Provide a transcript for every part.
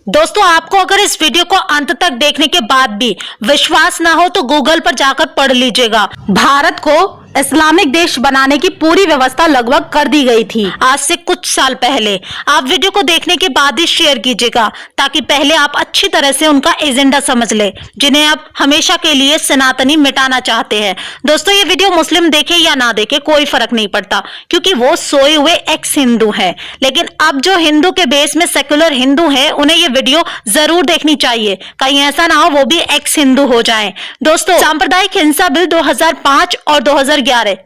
दोस्तों, आपको अगर इस वीडियो को अंत तक देखने के बाद भी विश्वास ना हो तो गूगल पर जाकर पढ़ लीजिएगा। भारत को इस्लामिक देश बनाने की पूरी व्यवस्था लगभग कर दी गई थी आज से कुछ साल पहले। आप वीडियो को देखने के बाद ही शेयर कीजिएगा ताकि पहले आप अच्छी तरह से उनका एजेंडा समझ ले, जिन्हें आप हमेशा के लिए सनातनी मिटाना चाहते हैं। दोस्तों, ये वीडियो मुस्लिम देखे या ना देखे कोई फर्क नहीं पड़ता, क्योंकि वो सोए हुए एक्स हिंदू है। लेकिन अब जो हिंदू के बेस में सेक्युलर हिंदू है, उन्हें ये वीडियो जरूर देखनी चाहिए, कहीं ऐसा ना हो वो भी एक्स हिंदू हो जाएं। दोस्तों, सांप्रदायिक हिंसा बिल 2005 और 2011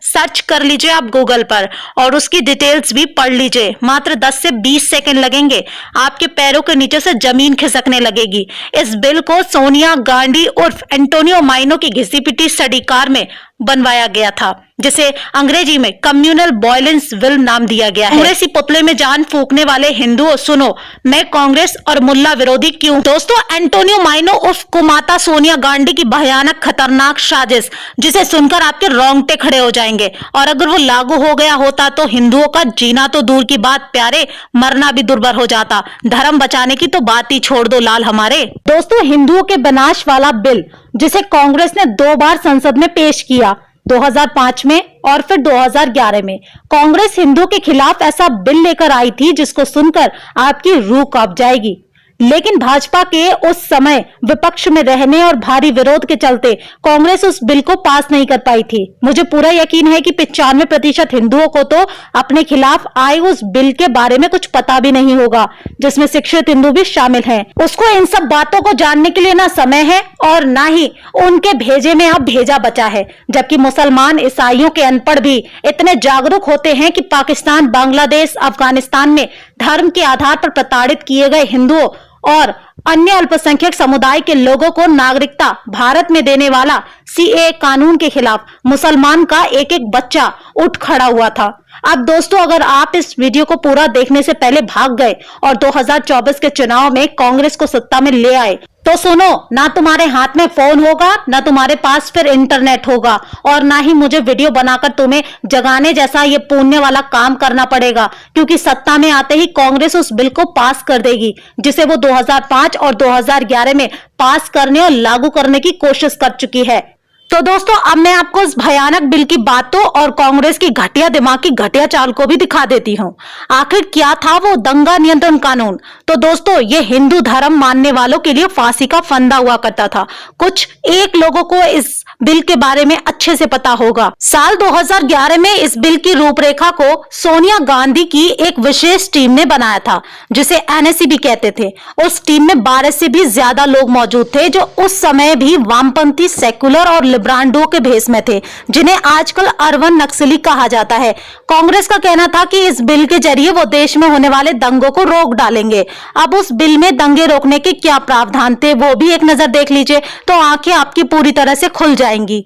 सर्च कर लीजिए आप गूगल पर और उसकी डिटेल्स भी पढ़ लीजिए। मात्र 10 से 20 सेकंड लगेंगे, आपके पैरों के नीचे से जमीन खिसकने लगेगी। इस बिल को सोनिया गांधी उर्फ एंटोनियो माइनो की घिसी पिटी स्टडी कार में बनवाया गया था, जिसे अंग्रेजी में कम्युनल वायलेंस बिल नाम दिया गया है। कांग्रेसी पुतले में जान फूंकने वाले हिंदुओं, सुनो, मैं कांग्रेस और मुल्ला विरोधी क्यों। दोस्तों, एंटोनियो माइनो उर्फ कुमाता सोनिया गांधी की भयानक खतरनाक साजिश, जिसे सुनकर आपके रोंगटे खड़े हो जाएंगे। और अगर वो लागू हो गया होता तो हिंदुओं का जीना तो दूर की बात प्यारे, मरना भी दुर्बर हो जाता। धर्म बचाने की तो बात ही छोड़ दो लाल हमारे। दोस्तों, हिंदुओं के विनाश वाला बिल, जिसे कांग्रेस ने 2 बार संसद में पेश किया, 2005 में और फिर 2011 में, कांग्रेस हिंदुओं के खिलाफ ऐसा बिल लेकर आई थी जिसको सुनकर आपकी रूह कांप जाएगी। लेकिन भाजपा के उस समय विपक्ष में रहने और भारी विरोध के चलते कांग्रेस उस बिल को पास नहीं कर पाई थी। मुझे पूरा यकीन है कि 95% हिंदुओं को तो अपने खिलाफ आए उस बिल के बारे में कुछ पता भी नहीं होगा, जिसमें शिक्षित हिंदू भी शामिल हैं। उसको इन सब बातों को जानने के लिए ना समय है और ना ही उनके भेजे में अब भेजा बचा है। जबकि मुसलमान, ईसाइयों के अनपढ़ भी इतने जागरूक होते हैं कि पाकिस्तान, बांग्लादेश, अफगानिस्तान में धर्म के आधार पर प्रताड़ित किए गए हिंदुओं और अन्य अल्पसंख्यक समुदाय के लोगों को नागरिकता भारत में देने वाला सीएए कानून के खिलाफ मुसलमान का एक एक बच्चा उठ खड़ा हुआ था। अब दोस्तों, अगर आप इस वीडियो को पूरा देखने से पहले भाग गए और 2024 के चुनाव में कांग्रेस को सत्ता में ले आए, तो सुनो, ना तुम्हारे हाथ में फोन होगा, ना तुम्हारे पास फिर इंटरनेट होगा, और ना ही मुझे वीडियो बनाकर तुम्हें जगाने जैसा ये पुण्य वाला काम करना पड़ेगा, क्योंकि सत्ता में आते ही कांग्रेस उस बिल को पास कर देगी, जिसे वो 2005 और 2011 में पास करने और लागू करने की कोशिश कर चुकी है। तो दोस्तों, अब मैं आपको इस भयानक बिल की बातों और कांग्रेस की घटिया दिमाग की घटिया चाल को भी दिखा देती हूँ। आखिर क्या था वो दंगा नियंत्रण कानून? तो दोस्तों, ये हिंदू धर्म मानने वालों के लिए फांसी का फंदा हुआ करता था। कुछ एक लोगों को इस बिल के बारे में अच्छे से पता होगा। साल 2011 में इस बिल की रूपरेखा को सोनिया गांधी की एक विशेष टीम ने बनाया था, जिसे एनएसी भी कहते थे। उस टीम में 12 से भी ज्यादा लोग मौजूद थे, जो उस समय भी वामपंथी, सेकुलर और लिब्रांडो के भेष में थे, जिन्हें आजकल अरवन नक्सली कहा जाता है। कांग्रेस का कहना था कि इस बिल के जरिए वो देश में होने वाले दंगों को रोक डालेंगे। अब उस बिल में दंगे रोकने के क्या प्रावधान थे, वो भी एक नजर देख लीजिए, तो आंखें आपकी पूरी तरह से खुल जाएंगी।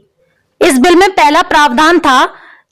इस बिल में पहला प्रावधान था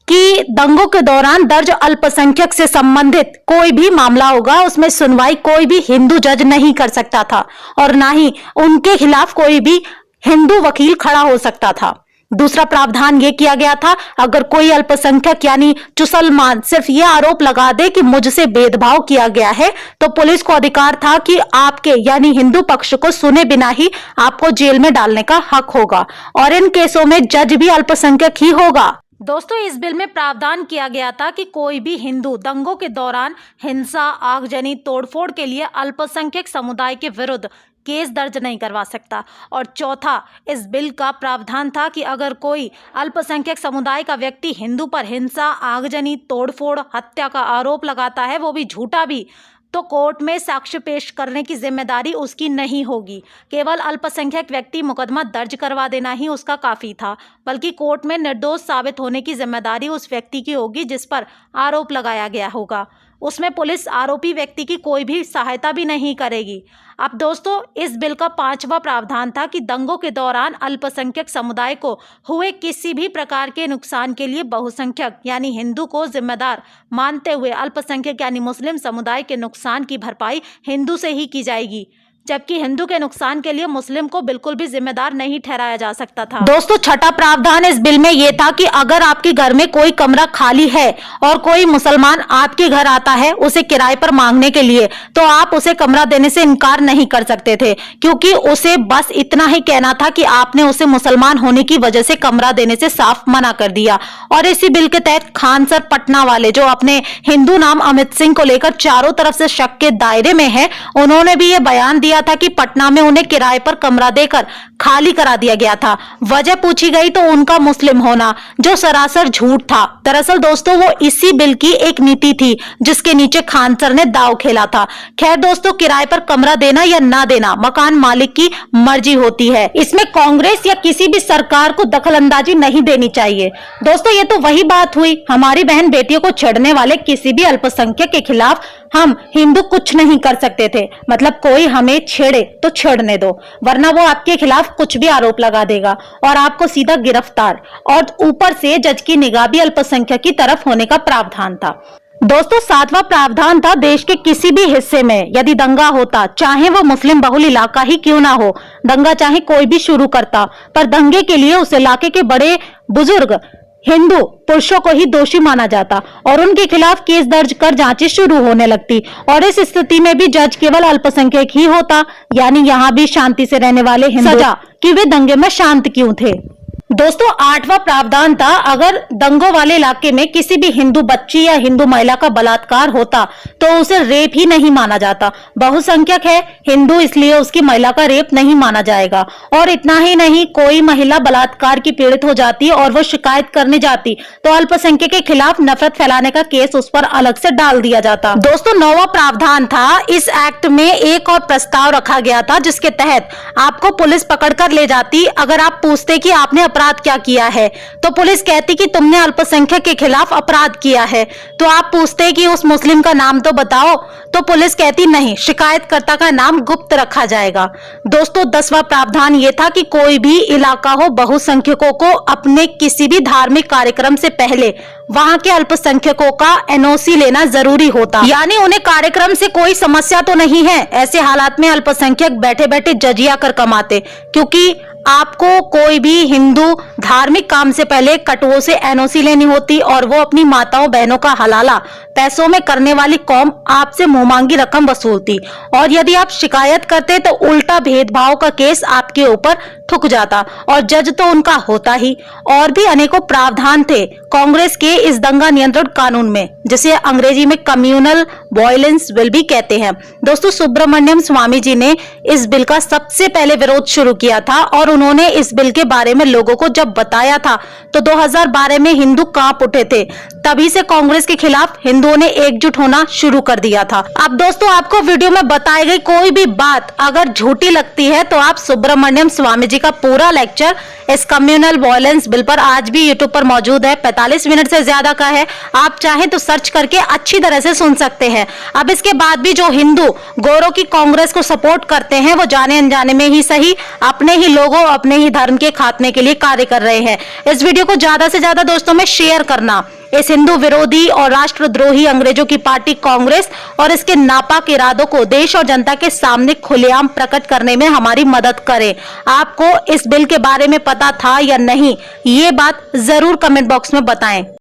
कि दंगों के दौरान दर्ज अल्पसंख्यक से संबंधित कोई भी मामला होगा, उसमें सुनवाई कोई भी हिंदू जज नहीं कर सकता था और ना ही उनके खिलाफ कोई भी हिंदू वकील खड़ा हो सकता था। दूसरा प्रावधान ये किया गया था, अगर कोई अल्पसंख्यक यानी चुसलमान सिर्फ ये आरोप लगा दे कि मुझसे भेदभाव किया गया है, तो पुलिस को अधिकार था कि आपके यानी हिंदू पक्ष को सुने बिना ही आपको जेल में डालने का हक होगा, और इन केसों में जज भी अल्पसंख्यक ही होगा। दोस्तों, इस बिल में प्रावधान किया गया था कि कोई भी हिंदू दंगों के दौरान हिंसा, आगजनी, तोड़फोड़ के लिए अल्पसंख्यक समुदाय के विरुद्ध केस दर्ज नहीं करवा सकता। और चौथा, इस बिल का प्रावधान था कि अगर कोई अल्पसंख्यक समुदाय का व्यक्ति हिंदू पर हिंसा, आगजनी, तोड़फोड़, हत्या का आरोप लगाता है, वो भी झूठा भी, तो कोर्ट में साक्ष्य पेश करने की जिम्मेदारी उसकी नहीं होगी। केवल अल्पसंख्यक व्यक्ति मुकदमा दर्ज करवा देना ही उसका काफी था, बल्कि कोर्ट में निर्दोष साबित होने की जिम्मेदारी उस व्यक्ति की होगी जिस पर आरोप लगाया गया होगा। उसमें पुलिस आरोपी व्यक्ति की कोई भी सहायता भी नहीं करेगी। अब दोस्तों, इस बिल का 5वां प्रावधान था कि दंगों के दौरान अल्पसंख्यक समुदाय को हुए किसी भी प्रकार के नुकसान के लिए बहुसंख्यक यानी हिंदू को जिम्मेदार मानते हुए अल्पसंख्यक यानी मुस्लिम समुदाय के नुकसान की भरपाई हिंदू से ही की जाएगी। जबकि हिंदू के नुकसान के लिए मुस्लिम को बिल्कुल भी जिम्मेदार नहीं ठहराया जा सकता था। दोस्तों, छठा प्रावधान इस बिल में यह था कि अगर आपके घर में कोई कमरा खाली है और कोई मुसलमान आपके घर आता है उसे किराए पर मांगने के लिए, तो आप उसे कमरा देने से इनकार नहीं कर सकते थे, क्योंकि उसे बस इतना ही कहना था कि आपने उसे मुसलमान होने की वजह से कमरा देने से साफ मना कर दिया। और इसी बिल के तहत खान सर पटना वाले, जो अपने हिंदू नाम अमित सिंह को लेकर चारों तरफ से शक के दायरे में है, उन्होंने भी यह बयान दिया था कि पटना में उन्हें किराए पर कमरा देकर खाली करा दिया गया था। वजह पूछी गई तो उनका मुस्लिम होना, जो सरासर झूठ था। दरअसल दोस्तों, वो इसी बिल की एक नीति थी जिसके नीचे खान सर ने दांव खेला था। खैर दोस्तों, किराए पर कमरा देना या ना देना मकान मालिक की मर्जी होती है, इसमें कांग्रेस या किसी भी सरकार को दखलंदाजी नहीं देनी चाहिए। दोस्तों, ये तो वही बात हुई, हमारी बहन बेटियों को छेड़ने वाले किसी भी अल्पसंख्यक के खिलाफ हम हिंदू कुछ नहीं कर सकते थे। मतलब कोई हमें छेड़े तो छेड़ने दो, वरना वो आपके खिलाफ कुछ भी आरोप लगा देगा और आपको सीधा गिरफ्तार, और ऊपर से जज की निगाह भी अल्पसंख्यक की तरफ होने का प्रावधान था। दोस्तों, सातवां प्रावधान था देश के किसी भी हिस्से में यदि दंगा होता, चाहे वो मुस्लिम बहुल इलाका ही क्यों ना हो, दंगा चाहे कोई भी शुरू करता, पर दंगे के लिए उस इलाके के बड़े बुजुर्ग हिंदू पुरुषों को ही दोषी माना जाता और उनके खिलाफ केस दर्ज कर जांचें शुरू होने लगती। और इस स्थिति में भी जज केवल अल्पसंख्यक ही होता, यानी यहाँ भी शांति से रहने वाले हिंदू, सजा कि वे दंगे में शांत क्यों थे। दोस्तों, आठवां प्रावधान था अगर दंगों वाले इलाके में किसी भी हिंदू बच्ची या हिंदू महिला का बलात्कार होता तो उसे रेप ही नहीं माना जाता। बहुसंख्यक है हिंदू, इसलिए उसकी महिला का रेप नहीं माना जाएगा। और इतना ही नहीं, कोई महिला बलात्कार की पीड़ित हो जाती और वो शिकायत करने जाती तो अल्पसंख्यक के खिलाफ नफरत फैलाने का केस उस पर अलग से डाल दिया जाता। दोस्तों, नौवां प्रावधान था, इस एक्ट में एक और प्रस्ताव रखा गया था जिसके तहत आपको पुलिस पकड़कर ले जाती अगर आप पूछते कि आपने अपराध क्या किया है, तो पुलिस कहती कि तुमने अल्पसंख्यक के खिलाफ अपराध किया है। तो आप पूछते कि उस मुस्लिम का नाम तो बताओ, तो पुलिस कहती नहीं, शिकायतकर्ता का नाम गुप्त रखा जाएगा। दोस्तों, 10वां प्रावधान यह था कि कोई भी इलाका हो, बहुसंख्यकों को अपने किसी भी धार्मिक कार्यक्रम से पहले वहां के अल्पसंख्यकों का एनओसी लेना जरूरी होता, यानी उन्हें कार्यक्रम से कोई समस्या तो नहीं है। ऐसे हालात में अल्पसंख्यक बैठे बैठे जजिया कर कमाते, क्योंकि आपको कोई भी हिंदू धार्मिक काम से पहले कटुओं से एनओसी लेनी होती और वो अपनी माताओं बहनों का हलाला पैसों में करने वाली कौम आपसे मुंहमांगी रकम वसूलती, और यदि आप शिकायत करते तो उल्टा भेदभाव का केस आपके ऊपर ठुक जाता और जज तो उनका होता ही। और भी अनेकों प्रावधान थे कांग्रेस के इस दंगा नियंत्रण कानून में, जिसे अंग्रेजी में कम्युनल वायलेंस बिल भी कहते हैं। दोस्तों, सुब्रमण्यम स्वामी जी ने इस बिल का सबसे पहले विरोध शुरू किया था और उन्होंने इस बिल के बारे में लोगों को जब बताया था तो 2012 में हिंदू कांप उठे थे। तभी से कांग्रेस के खिलाफ हिंदुओं ने एकजुट होना शुरू कर दिया था। अब दोस्तों, आपको वीडियो में बताई गई कोई भी बात अगर झूठी लगती है तो आप सुब्रमण्यम स्वामी जी का पूरा लेक्चर इस कम्युनल वायलेंस बिल पर आज भी यूट्यूब पर मौजूद है। 45 मिनट से ज्यादा का है, आप चाहें तो सर्च करके अच्छी तरह से सुन सकते हैं। अब इसके बाद भी जो हिंदू गोरों की कांग्रेस को सपोर्ट करते हैं वो जाने अनजाने में ही सही अपने ही लोगों, अपने ही धर्म के खात्मे के लिए कार्य कर रहे हैं। इस वीडियो को ज्यादा से ज्यादा दोस्तों में शेयर करना, इस हिंदू विरोधी और राष्ट्रद्रोही अंग्रेजों की पार्टी कांग्रेस और इसके नापाक इरादों को देश और जनता के सामने खुलेआम प्रकट करने में हमारी मदद करें। आपको इस बिल के बारे में पता था या नहीं, ये बात जरूर कमेंट बॉक्स में बताएं।